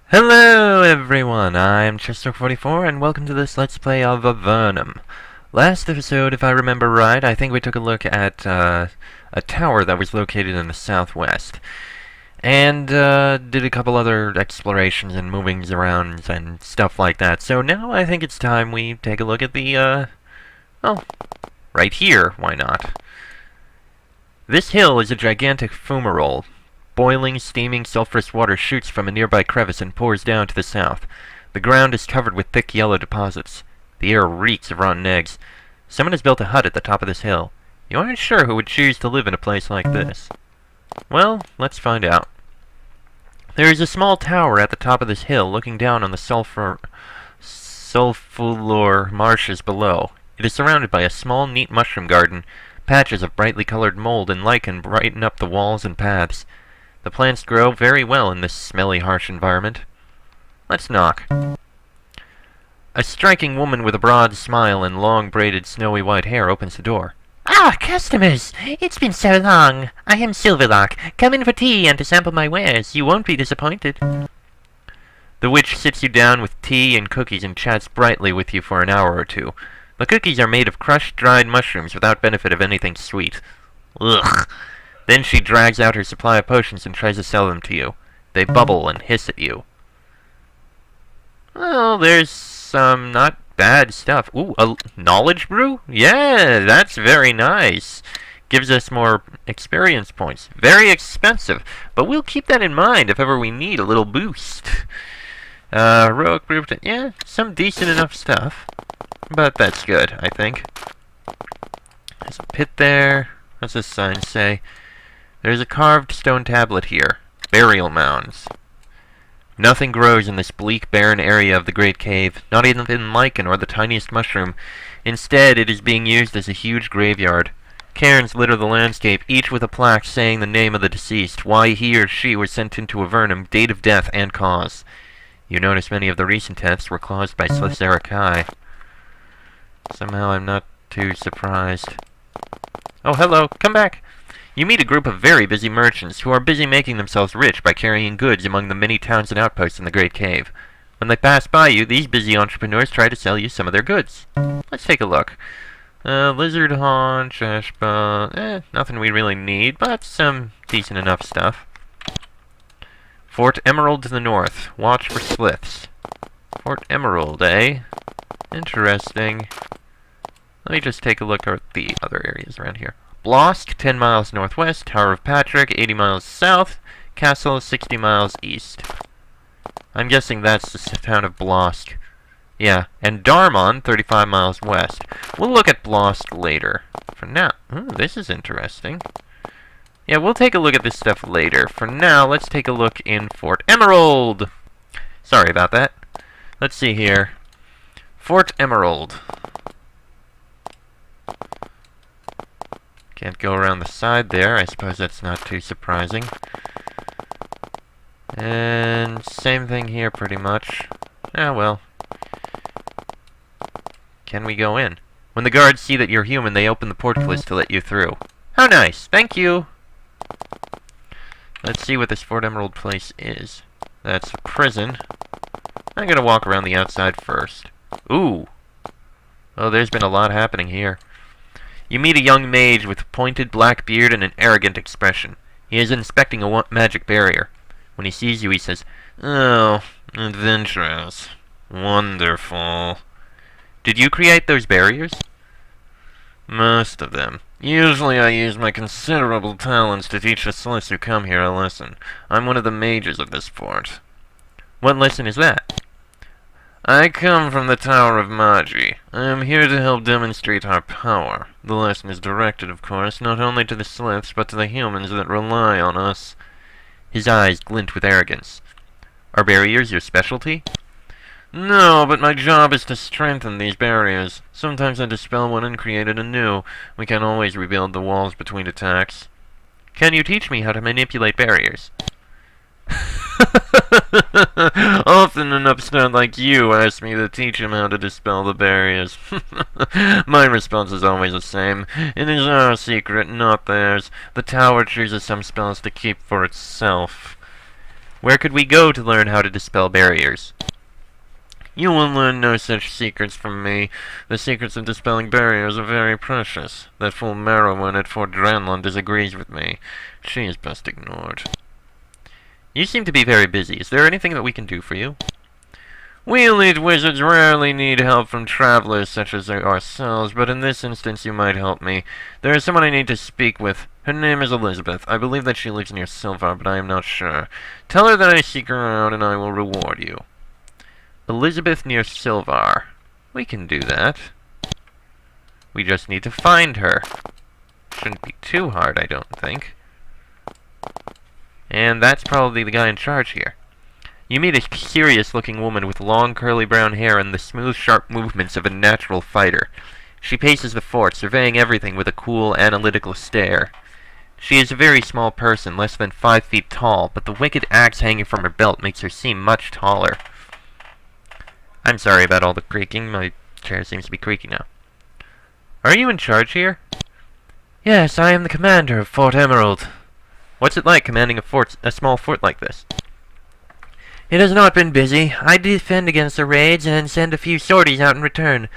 Hello everyone, I'm Chester44 and welcome to this Let's Play of Avernum. Last episode, if I remember right, I think we took a look at a tower that was located in the southwest. And did a couple other explorations and movings around and stuff like that. So now I think it's time we take a look at the, oh, right here, why not? This hill is a gigantic fumarole. Boiling, steaming, sulphurous water shoots from a nearby crevice and pours down to the south. The ground is covered with thick yellow deposits. The air reeks of rotten eggs. Someone has built a hut at the top of this hill. You aren't sure who would choose to live in a place like this. Well, let's find out. There is a small tower at the top of this hill looking down on the sulfur marshes below. It is surrounded by a small, neat mushroom garden. Patches of brightly colored mold and lichen brighten up the walls and paths. The plants grow very well in this smelly, harsh environment. Let's knock. A striking woman with a broad smile and long, braided, snowy white hair opens the door. Ah, customers! It's been so long. I am Silverlock. Come in for tea and to sample my wares. You won't be disappointed. The witch sits you down with tea and cookies and chats brightly with you for an hour or two. The cookies are made of crushed, dried mushrooms without benefit of anything sweet. Ugh. Then she drags out her supply of potions and tries to sell them to you. They bubble and hiss at you. Well, there's some not bad stuff. Ooh, a knowledge brew? Yeah, that's very nice. Gives us more experience points. Very expensive, but we'll keep that in mind if ever we need a little boost. Heroic brew, yeah, some decent enough stuff. But that's good, I think. There's a pit there. What's this sign say? There's a carved stone tablet here. Burial mounds. Nothing grows in this bleak, barren area of the Great Cave, not even lichen or the tiniest mushroom. Instead, it is being used as a huge graveyard. Cairns litter the landscape, each with a plaque saying the name of the deceased, why he or she was sent into Avernum, date of death, and cause. You notice many of the recent deaths were caused by Slitherakai. Somehow I'm not too surprised. Oh, hello, come back! You meet a group of very busy merchants who are busy making themselves rich by carrying goods among the many towns and outposts in the Great Cave. When they pass by you, these busy entrepreneurs try to sell you some of their goods. Let's take a look. Lizard haunch, ashba, nothing we really need, but some decent enough stuff. Fort Emerald to the north. Watch for sliths. Fort Emerald, eh? Interesting. Let me just take a look at the other areas around here. Blosk, 10 miles northwest. Tower of Patrick, 80 miles south. Castle, 60 miles east. I'm guessing that's the town of Blosk. Yeah, and Darmon, 35 miles west. We'll look at Blosk later. For now... Ooh, this is interesting. Yeah, we'll take a look at this stuff later. For now, let's take a look in Fort Emerald! Sorry about that. Let's see here. Fort Emerald. Can't go around the side there. I suppose that's not too surprising. And same thing here, pretty much. Ah, well. Can we go in? When the guards see that you're human, they open the portcullis to let you through. How nice! Thank you! Let's see what this Fort Emerald place is. That's a prison. I'm gonna walk around the outside first. Ooh! Oh, there's been a lot happening here. You meet a young mage with a pointed black beard and an arrogant expression. He is inspecting a magic barrier. When he sees you, he says, "Oh, adventurous. Wonderful. Did you create those barriers?" "Most of them. Usually I use my considerable talents to teach the sliths who come here a lesson. I'm one of the mages of this fort." "What lesson is that?" "I come from the Tower of Magi. I am here to help demonstrate our power. The lesson is directed, of course, not only to the sliths, but to the humans that rely on us." His eyes glint with arrogance. "Are barriers your specialty?" "No, but my job is to strengthen these barriers. Sometimes I dispel one and create it anew. We can always rebuild the walls between attacks." "Can you teach me how to manipulate barriers?" "Often an upstart like you asks me to teach him how to dispel the barriers. My response is always the same. It is our secret, not theirs. The tower chooses some spells to keep for itself. Where could we go to learn how to dispel barriers? You will learn no such secrets from me. The secrets of dispelling barriers are very precious. That fool Merowyn at Fort Dranlon disagrees with me. She is best ignored. You seem to be very busy. Is there anything that we can do for you? We elite wizards rarely need help from travelers such as ourselves, but in this instance you might help me. There is someone I need to speak with. Her name is Elizabeth. I believe that she lives near Silvar, but I am not sure. Tell her that I seek her out and I will reward you. Elizabeth near Silvar. We can do that. We just need to find her. Shouldn't be too hard, I don't think. And that's probably the guy in charge here. You meet a serious-looking woman with long, curly brown hair and the smooth, sharp movements of a natural fighter. She paces the fort, surveying everything with a cool, analytical stare. She is a very small person, less than 5 feet tall, but the wicked axe hanging from her belt makes her seem much taller. I'm sorry about all the creaking. My chair seems to be creaking now. Are you in charge here? Yes, I am the commander of Fort Emerald. What's it like commanding a small fort like this? It has not been busy. I defend against the raids and send a few sorties out in return.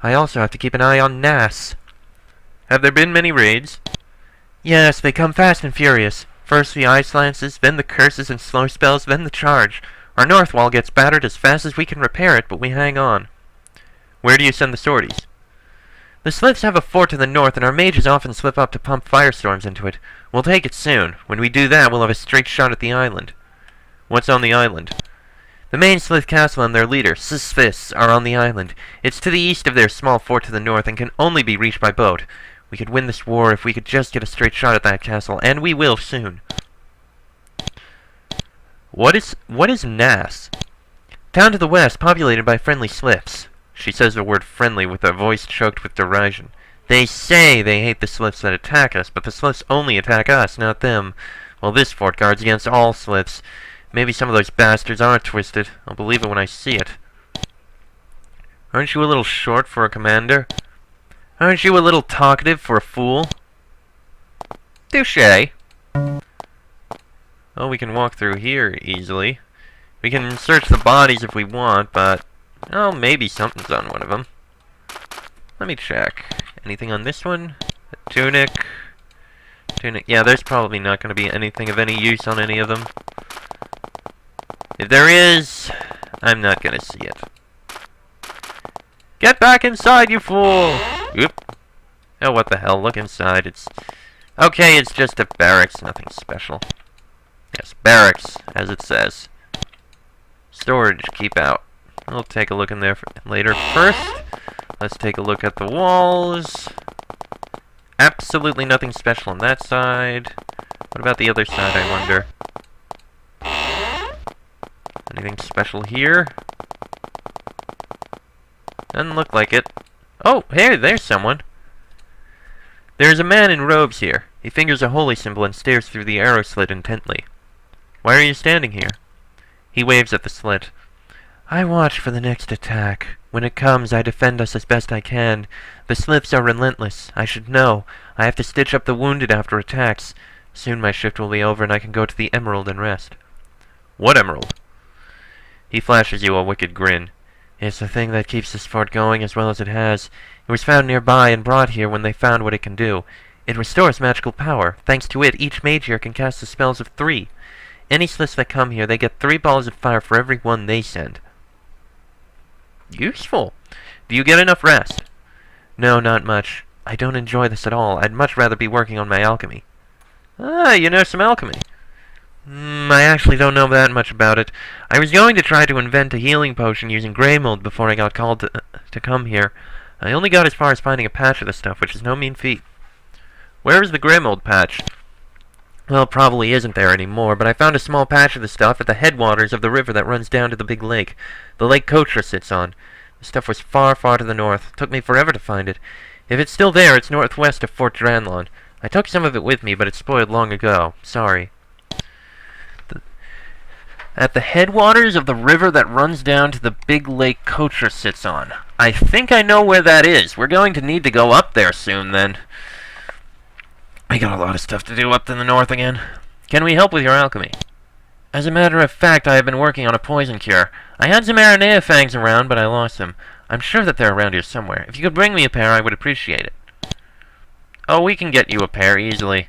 I also have to keep an eye on Nass. Have there been many raids? Yes, they come fast and furious. First the ice lances, then the curses and slow spells, then the charge. Our north wall gets battered as fast as we can repair it, but we hang on. Where do you send the sorties? The Sliths have a fort to the north, and our mages often slip up to pump firestorms into it. We'll take it soon. When we do that, we'll have a straight shot at the island. What's on the island? The main Slith castle and their leader, Sisfis, are on the island. It's to the east of their small fort to the north, and can only be reached by boat. We could win this war if we could just get a straight shot at that castle, and we will soon. What is Nass? Down to the west, populated by friendly Sliths. She says the word friendly with a voice choked with derision. They say they hate the Sliths that attack us, but the Sliths only attack us, not them. Well, this fort guards against all Sliths. Maybe some of those bastards are twisted. I'll believe it when I see it. Aren't you a little short for a commander? Aren't you a little talkative for a fool? Touché. Oh, we can walk through here easily. We can search the bodies if we want, but... oh, maybe something's on one of them. Let me check. Anything on this one? A tunic. Tunic. Yeah, there's probably not going to be anything of any use on any of them. If there is, I'm not going to see it. Get back inside, you fool! Oop. Oh, what the hell? Look inside. It's... okay, it's just a barracks. Nothing special. Yes, barracks, as it says. Storage, keep out. We'll take a look in there later. First, let's take a look at the walls. Absolutely nothing special on that side. What about the other side, I wonder? Anything special here? Doesn't look like it. Oh, hey, there's someone. There's a man in robes here. He fingers a holy symbol and stares through the arrow slit intently. Why are you standing here? He waves at the slit. I watch for the next attack. When it comes, I defend us as best I can. The Sliths are relentless. I should know. I have to stitch up the wounded after attacks. Soon my shift will be over and I can go to the Emerald and rest. What Emerald? He flashes you a wicked grin. It's the thing that keeps this fort going as well as it has. It was found nearby and brought here when they found what it can do. It restores magical power. Thanks to it, each mage here can cast the spells of 3. Any Sliths that come here, they get 3 balls of fire for every one they send. Useful. Do you get enough rest? No, not much. I don't enjoy this at all. I'd much rather be working on my alchemy. Ah, you know some alchemy. I actually don't know that much about it. I was going to try to invent a healing potion using grey mold before I got called to come here. I only got as far as finding a patch of the stuff, which is no mean feat. Where is the grey mold patch? Well, it probably isn't there anymore, but I found a small patch of the stuff at the headwaters of the river that runs down to the big lake. The lake Kotra sits on. The stuff was far, far to the north. It took me forever to find it. If it's still there, it's northwest of Fort Dranlon. I took some of it with me, but it spoiled long ago. Sorry. At the headwaters of the river that runs down to the big lake Kotra sits on. I think I know where that is. We're going to need to go up there soon, then. I got a lot of stuff to do up in the north again. Can we help with your alchemy? As a matter of fact, I have been working on a poison cure. I had some Aranea fangs around, but I lost them. I'm sure that they're around here somewhere. If you could bring me a pair, I would appreciate it. Oh, we can get you a pair easily.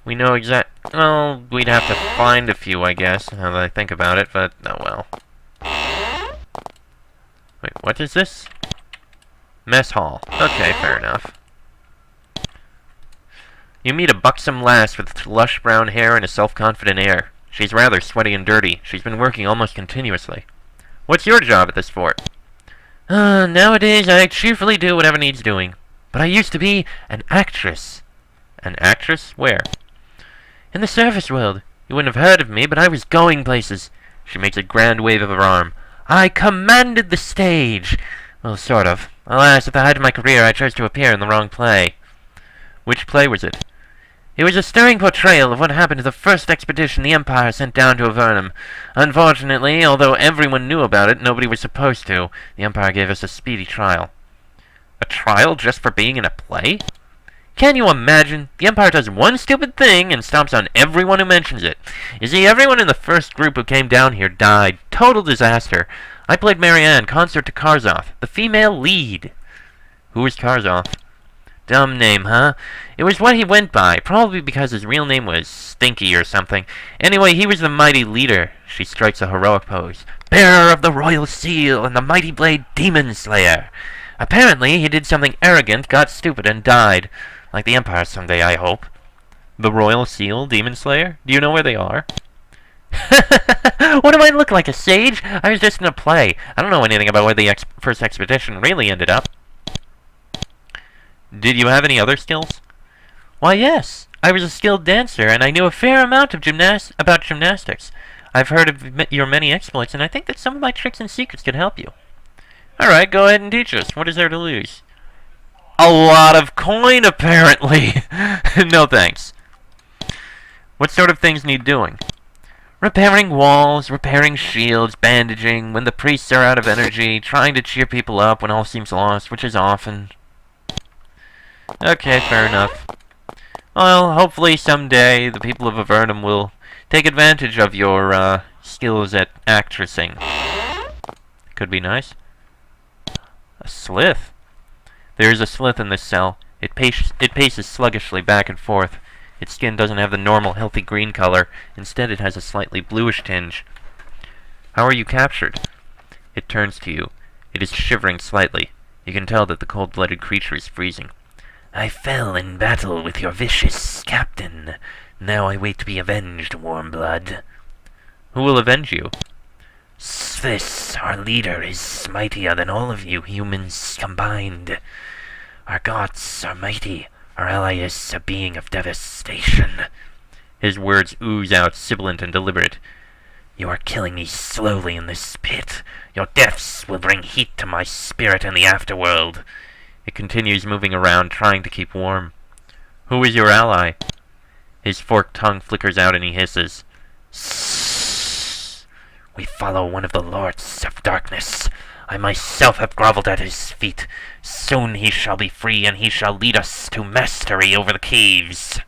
We know well, we'd have to find a few, I guess, now that I think about it, but, oh well. Wait, what is this? Mess hall. Okay, fair enough. You meet a buxom lass with lush brown hair and a self-confident air. She's rather sweaty and dirty. She's been working almost continuously. What's your job at this fort? Nowadays I cheerfully do whatever needs doing. But I used to be an actress. An actress? Where? In the service world. You wouldn't have heard of me, but I was going places. She makes a grand wave of her arm. I commanded the stage. Well, sort of. Alas, at the height of my career, I chose to appear in the wrong play. Which play was it? It was a stirring portrayal of what happened to the first expedition the Empire sent down to Avernum. Unfortunately, although everyone knew about it, nobody was supposed to. The Empire gave us a speedy trial. A trial just for being in a play? Can you imagine? The Empire does one stupid thing and stomps on everyone who mentions it. You see, everyone in the first group who came down here died. Total disaster. I played Marianne, consort to Karzoth, the female lead. Who is Karzoth? Dumb name, huh? It was what he went by, probably because his real name was Stinky or something. Anyway, he was the mighty leader. She strikes a heroic pose. Bearer of the royal seal and the mighty blade Demon Slayer. Apparently, he did something arrogant, got stupid, and died. Like the Empire someday, I hope. The royal seal, Demon Slayer? Do you know where they are? What do I look like, a sage? I was just in a play. I don't know anything about where the first expedition really ended up. Did you have any other skills? Why, yes. I was a skilled dancer, and I knew a fair amount of about gymnastics. I've heard of your many exploits, and I think that some of my tricks and secrets could help you. Alright, go ahead and teach us. What is there to lose? A lot of coin, apparently. No thanks. What sort of things need doing? Repairing walls, repairing shields, bandaging, when the priests are out of energy, trying to cheer people up when all seems lost, which is often. Okay, fair enough. Well, hopefully someday the people of Avernum will take advantage of your skills at actressing. Could be nice. A slith? There is a slith in this cell. It paces sluggishly back and forth. Its skin doesn't have the normal healthy green color. Instead, it has a slightly bluish tinge. How are you captured? It turns to you. It is shivering slightly. You can tell that the cold-blooded creature is freezing. I fell in battle with your vicious captain. Now I wait to be avenged, warm blood. Who will avenge you? This, our leader, is mightier than all of you humans combined. Our gods are mighty. Our ally is a being of devastation. His words ooze out, sibilant and deliberate. You are killing me slowly in this pit. Your deaths will bring heat to my spirit in the afterworld. It continues moving around, trying to keep warm. Who is your ally? His forked tongue flickers out and he hisses. Sssss. We follow one of the lords of darkness. I myself have groveled at his feet. Soon he shall be free, and he shall lead us to mastery over the caves.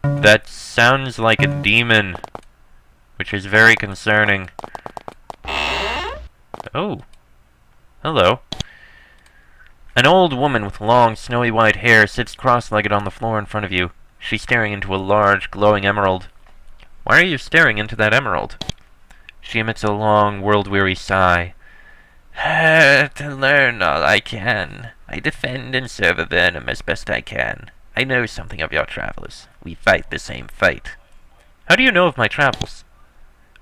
That sounds like a demon, which is very concerning. Oh. Hello. An old woman with long, snowy white hair sits cross-legged on the floor in front of you. She's staring into a large, glowing emerald. Why are you staring into that emerald? She emits a long, world-weary sigh. To learn all I can. I defend and serve Avernum as best I can. I know something of your travels. We fight the same fight. How do you know of my travels?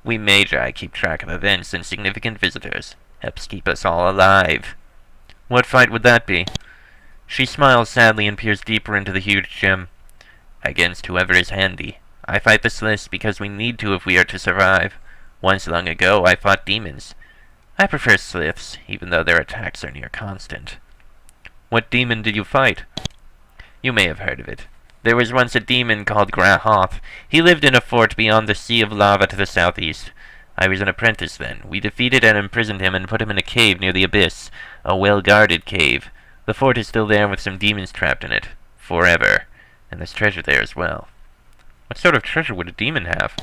We Magi keep track of events and significant visitors. Helps keep us all alive. What fight would that be? She smiles sadly and peers deeper into the huge gem. Against whoever is handy. I fight the Sliths because we need to if we are to survive. Once long ago, I fought demons. I prefer Sliths, even though their attacks are near constant. What demon did you fight? You may have heard of it. There was once a demon called Grahoth. He lived in a fort beyond the sea of lava to the southeast. I was an apprentice then. We defeated and imprisoned him and put him in a cave near the abyss. A well-guarded cave. The fort is still there with some demons trapped in it. forever. And there's treasure there as well. What sort of treasure would a demon have?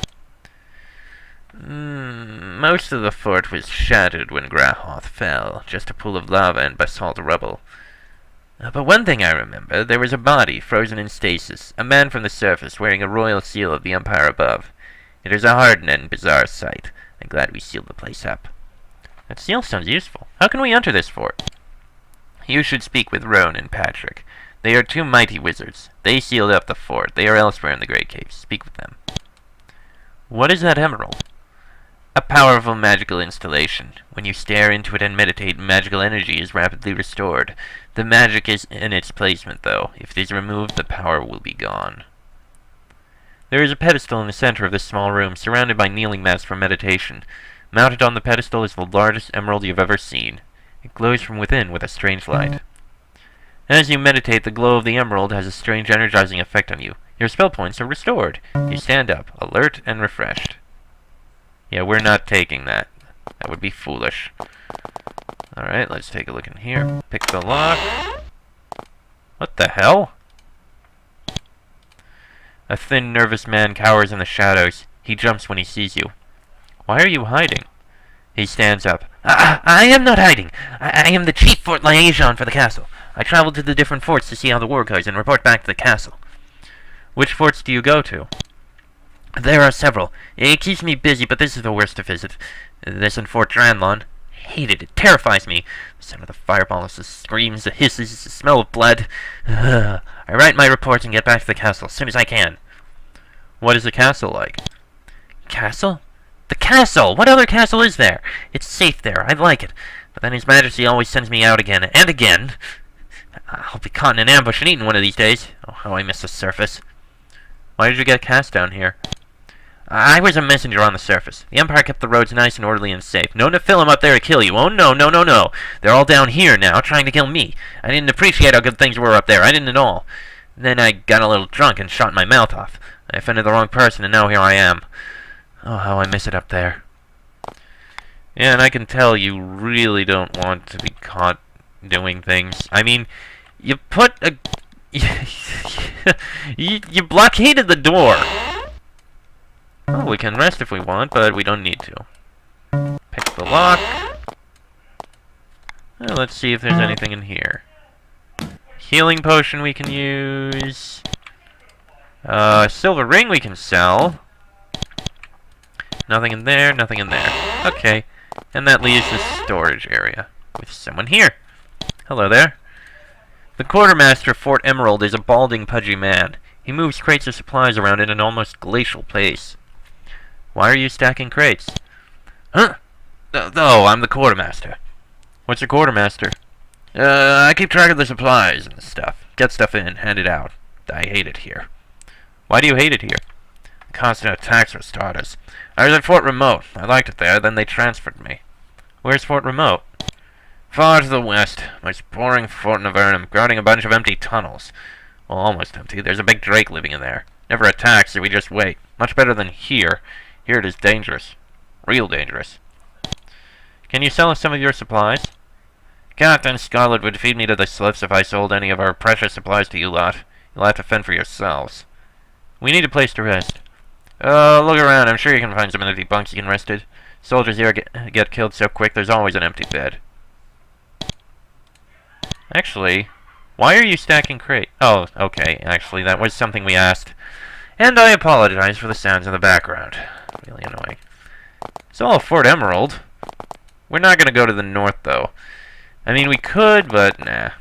Most of the fort was shattered when Grahoth fell, just a pool of lava and basalt rubble. But one thing I remember, there was a body frozen in stasis, a man from the surface wearing a royal seal of the Empire above. It is a hardened and bizarre sight. I'm glad we sealed the place up. That seal sounds useful. How can we enter this fort? You should speak with Roan and Patrick. They are two mighty wizards. They sealed up the fort. They are elsewhere in the Great Caves. Speak with them. What is that emerald? A powerful magical installation. When you stare into it and meditate, magical energy is rapidly restored. The magic is in its placement, though. If it is removed, the power will be gone. There is a pedestal in the center of this small room, surrounded by kneeling mats for meditation. Mounted on the pedestal is the largest emerald you've ever seen. It glows from within with a strange light. As you meditate, the glow of the emerald has a strange energizing effect on you. Your spell points are restored. You stand up, alert and refreshed. Yeah, we're not taking that. That would be foolish. Alright, let's take a look in here. Pick the lock. What the hell? A thin, nervous man cowers in the shadows. He jumps when he sees you. Why are you hiding? He stands up. I am not hiding. I am the chief fort liaison for the castle. I travel to the different forts to see how the war goes and report back to the castle. Which forts do you go to? There are several. It keeps me busy, but this is the worst to visit. This in Fort Dranlon. Hate it. It terrifies me. The sound of the fireballs, the screams, the hisses, the smell of blood. I write my reports and get back to the castle as soon as I can. What is the castle like? Castle? The castle! What other castle is there? It's safe there. I like it. But then His Majesty always sends me out again and again. I'll be caught in an ambush and eaten one of these days. Oh, how I miss the surface. Why did you get cast down here? I was a messenger on the surface. The Empire kept the roads nice and orderly and safe. No Nephilim up there to kill you. Oh, no, no, no, no. They're all down here now, trying to kill me. I didn't appreciate how good things were up there. I didn't at all. Then I got a little drunk and shot my mouth off. I offended the wrong person, and now here I am. Oh, how I miss it up there. Yeah, and I can tell you really don't want to be caught doing things. I mean, you put a... you blockaded the door. Oh, we can rest if we want, but we don't need to. Pick the lock. Well, let's see if there's anything in here. Healing potion we can use. Silver ring we can sell. Nothing in there, nothing in there. Okay, and that leaves the storage area with someone here. Hello there. The quartermaster of Fort Emerald is a balding, pudgy man. He moves crates of supplies around at an almost glacial pace. Why are you stacking crates? Huh? Oh, I'm the quartermaster. What's a quartermaster? I keep track of the supplies and stuff. Get stuff in, hand it out. I hate it here. Why do you hate it here? The constant attacks for starters. I was at Fort Remote. I liked it there, then they transferred me. Where's Fort Remote? Far to the west. Most boring fort in Avernum, guarding a bunch of empty tunnels. Well, almost empty. There's a big drake living in there. Never attacks, so we just wait. Much better than here. Here it is dangerous. Real dangerous. Can you sell us some of your supplies? Captain Scarlet would feed me to the slips if I sold any of our precious supplies to you lot. You'll have to fend for yourselves. We need a place to rest. Look around. I'm sure you can find some empty bunks you can rest in. Soldiers here get killed so quick, there's always an empty bed. Actually, why are you stacking crate? Oh, okay. Actually, that was something we asked. And I apologize for the sounds in the background. Really annoying. It's all Fort Emerald. We're not going to go to the north, though. I mean, we could, but nah.